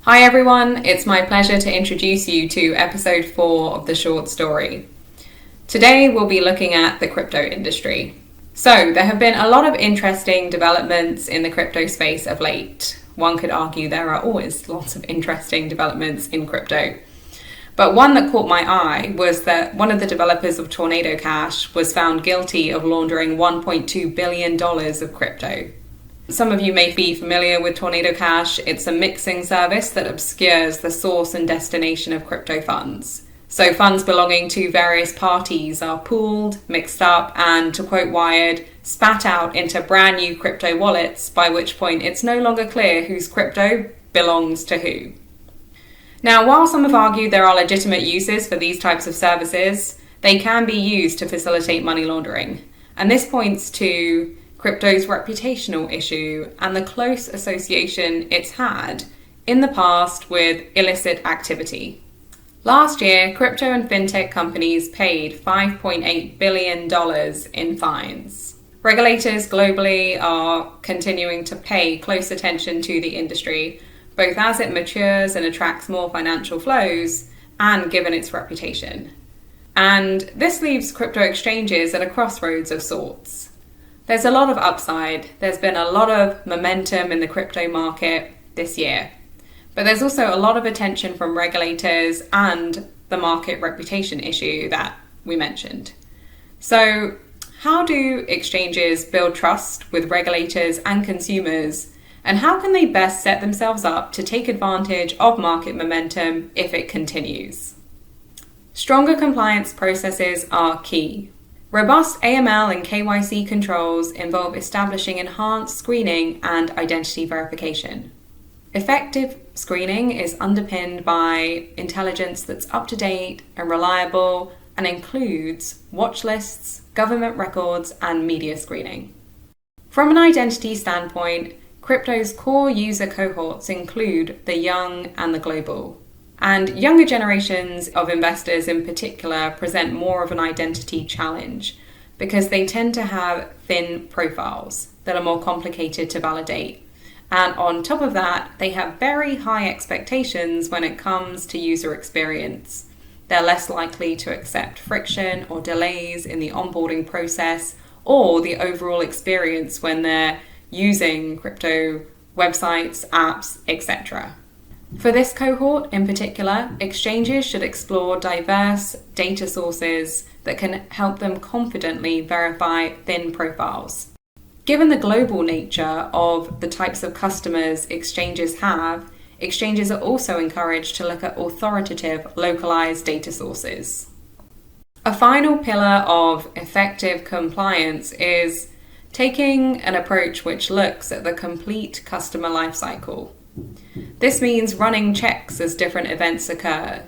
Hi everyone, it's my pleasure to introduce you to episode 4 of the short story. Today we'll be looking at the crypto industry. So there have been a lot of interesting developments in the crypto space of late. One could argue there are always lots of interesting developments in crypto. But one that caught my eye was that one of the developers of Tornado Cash was found guilty of laundering $1.2 billion of crypto. Some of you may be familiar with Tornado Cash. It's a mixing service that obscures the source and destination of crypto funds. So funds belonging to various parties are pooled, mixed up, and, to quote Wired, spat out into brand new crypto wallets, by which point it's no longer clear whose crypto belongs to who. Now, while some have argued there are legitimate uses for these types of services, they can be used to facilitate money laundering. And this points to crypto's reputational issue and the close association it's had in the past with illicit activity. Last year, crypto and fintech companies paid $5.8 billion in fines. Regulators globally are continuing to pay close attention to the industry, both as it matures and attracts more financial flows, and given its reputation. And this leaves crypto exchanges at a crossroads of sorts. There's a lot of upside. There's been a lot of momentum in the crypto market this year. But there's also a lot of attention from regulators and the market reputation issue that we mentioned. So, how do exchanges build trust with regulators and consumers? And how can they best set themselves up to take advantage of market momentum if it continues? Stronger compliance processes are key. Robust AML and KYC controls involve establishing enhanced screening and identity verification. Effective screening is underpinned by intelligence that's up-to-date and reliable and includes watch lists, government records, and media screening. From an identity standpoint, crypto's core user cohorts include the young and the global. And younger generations of investors in particular present more of an identity challenge because they tend to have thin profiles that are more complicated to validate. And on top of that, they have very high expectations when it comes to user experience. They're less likely to accept friction or delays in the onboarding process or the overall experience when they're using crypto websites, apps, etc. For this cohort in particular, exchanges should explore diverse data sources that can help them confidently verify thin profiles. Given the global nature of the types of customers exchanges have, exchanges are also encouraged to look at authoritative, localized data sources. A final pillar of effective compliance is taking an approach which looks at the complete customer lifecycle. This means running checks as different events occur.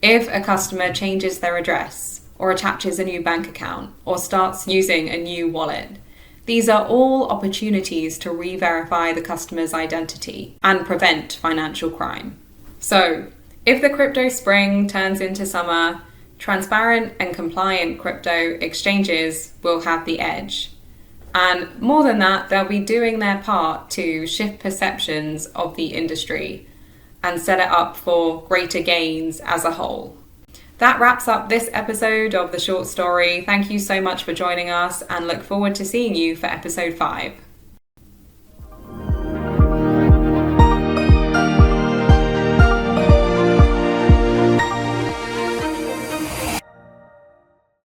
If a customer changes their address, or attaches a new bank account, or starts using a new wallet, these are all opportunities to re-verify the customer's identity and prevent financial crime. So, if the crypto spring turns into summer, transparent and compliant crypto exchanges will have the edge. And more than that, they'll be doing their part to shift perceptions of the industry and set it up for greater gains as a whole. That wraps up this episode of The Short Story. Thank you so much for joining us and look forward to seeing you for episode 5.